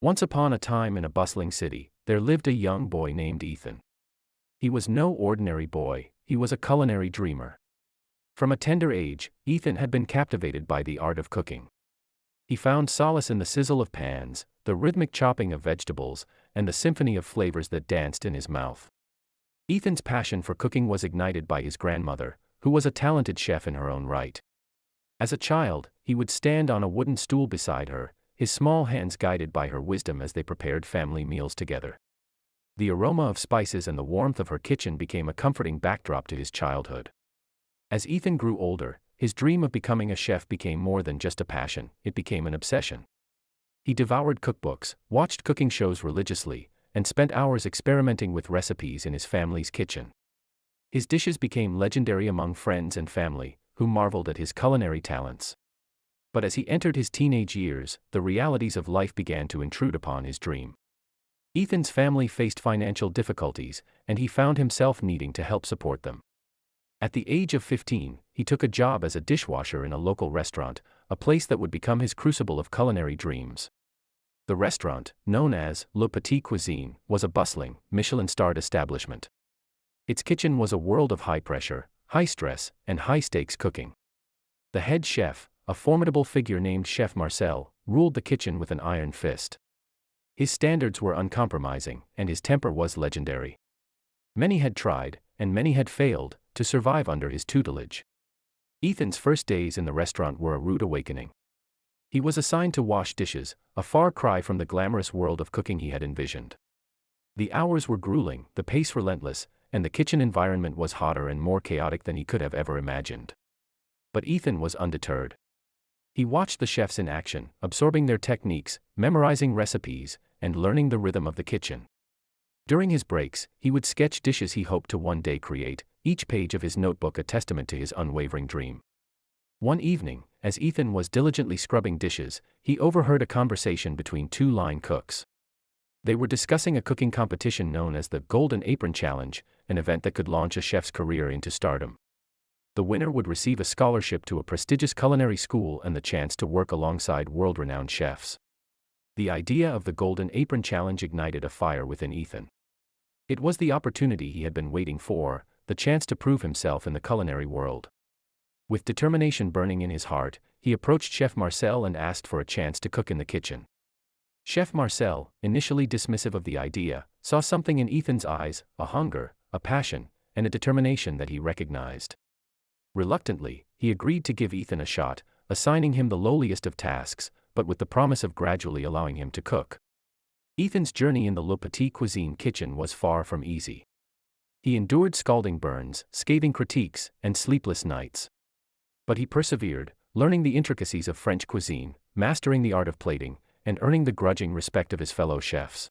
Once upon a time in a bustling city, there lived a young boy named Ethan. He was no ordinary boy, he was a culinary dreamer. From a tender age, Ethan had been captivated by the art of cooking. He found solace in the sizzle of pans, the rhythmic chopping of vegetables, and the symphony of flavors that danced in his mouth. Ethan's passion for cooking was ignited by his grandmother, who was a talented chef in her own right. As a child, he would stand on a wooden stool beside her, his small hands guided by her wisdom as they prepared family meals together. The aroma of spices and the warmth of her kitchen became a comforting backdrop to his childhood. As Ethan grew older, his dream of becoming a chef became more than just a passion, it became an obsession. He devoured cookbooks, watched cooking shows religiously, and spent hours experimenting with recipes in his family's kitchen. His dishes became legendary among friends and family, who marveled at his culinary talents. But as he entered his teenage years, the realities of life began to intrude upon his dream. Ethan's family faced financial difficulties, and he found himself needing to help support them. At the age of 15, he took a job as a dishwasher in a local restaurant, a place that would become his crucible of culinary dreams. The restaurant, known as Le Petit Cuisine, was a bustling, Michelin-starred establishment. Its kitchen was a world of high pressure, high stress, and high-stakes cooking. The head chef, a formidable figure named Chef Marcel, ruled the kitchen with an iron fist. His standards were uncompromising, and his temper was legendary. Many had tried, and many had failed, to survive under his tutelage. Ethan's first days in the restaurant were a rude awakening. He was assigned to wash dishes, a far cry from the glamorous world of cooking he had envisioned. The hours were grueling, the pace relentless, and the kitchen environment was hotter and more chaotic than he could have ever imagined. But Ethan was undeterred. He watched the chefs in action, absorbing their techniques, memorizing recipes, and learning the rhythm of the kitchen. During his breaks, he would sketch dishes he hoped to one day create, each page of his notebook a testament to his unwavering dream. One evening, as Ethan was diligently scrubbing dishes, he overheard a conversation between two line cooks. They were discussing a cooking competition known as the Golden Apron Challenge, an event that could launch a chef's career into stardom. The winner would receive a scholarship to a prestigious culinary school and the chance to work alongside world-renowned chefs. The idea of the Golden Apron Challenge ignited a fire within Ethan. It was the opportunity he had been waiting for, the chance to prove himself in the culinary world. With determination burning in his heart, he approached Chef Marcel and asked for a chance to cook in the kitchen. Chef Marcel, initially dismissive of the idea, saw something in Ethan's eyes, a hunger, a passion, and a determination that he recognized. Reluctantly, he agreed to give Ethan a shot, assigning him the lowliest of tasks, but with the promise of gradually allowing him to cook. Ethan's journey in the Le Petit Cuisine kitchen was far from easy. He endured scalding burns, scathing critiques, and sleepless nights. But he persevered, learning the intricacies of French cuisine, mastering the art of plating, and earning the grudging respect of his fellow chefs.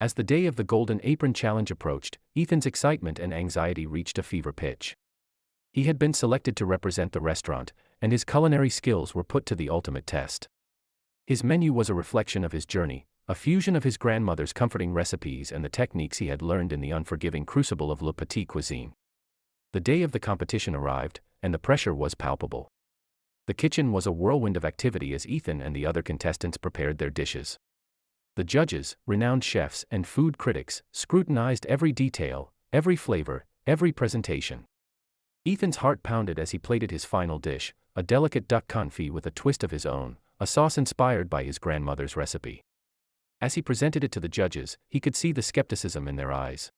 As the day of the Golden Apron Challenge approached, Ethan's excitement and anxiety reached a fever pitch. He had been selected to represent the restaurant, and his culinary skills were put to the ultimate test. His menu was a reflection of his journey, a fusion of his grandmother's comforting recipes and the techniques he had learned in the unforgiving crucible of Le Petit Cuisine. The day of the competition arrived, and the pressure was palpable. The kitchen was a whirlwind of activity as Ethan and the other contestants prepared their dishes. The judges, renowned chefs and food critics, scrutinized every detail, every flavor, every presentation. Ethan's heart pounded as he plated his final dish, a delicate duck confit with a twist of his own, a sauce inspired by his grandmother's recipe. As he presented it to the judges, he could see the skepticism in their eyes.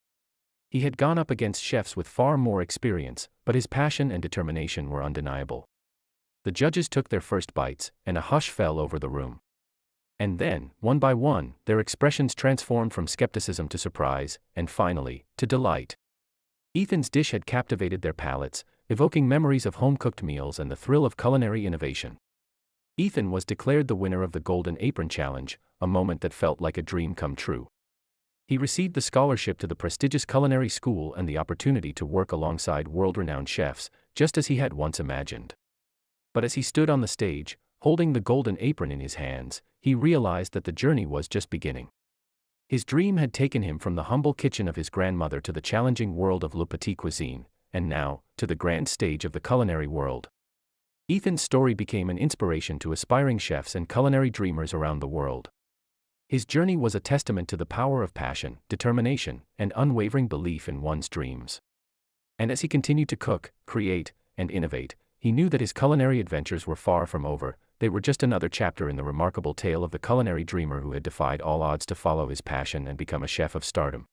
He had gone up against chefs with far more experience, but his passion and determination were undeniable. The judges took their first bites, and a hush fell over the room. And then, one by one, their expressions transformed from skepticism to surprise, and finally, to delight. Ethan's dish had captivated their palates, evoking memories of home-cooked meals and the thrill of culinary innovation. Ethan was declared the winner of the Golden Apron Challenge, a moment that felt like a dream come true. He received the scholarship to the prestigious culinary school and the opportunity to work alongside world-renowned chefs, just as he had once imagined. But as he stood on the stage, holding the golden apron in his hands, he realized that the journey was just beginning. His dream had taken him from the humble kitchen of his grandmother to the challenging world of Le Petit Cuisine, and now, to the grand stage of the culinary world. Ethan's story became an inspiration to aspiring chefs and culinary dreamers around the world. His journey was a testament to the power of passion, determination, and unwavering belief in one's dreams. And as he continued to cook, create, and innovate, he knew that his culinary adventures were far from over. They were just another chapter in the remarkable tale of the culinary dreamer who had defied all odds to follow his passion and become a chef of stardom.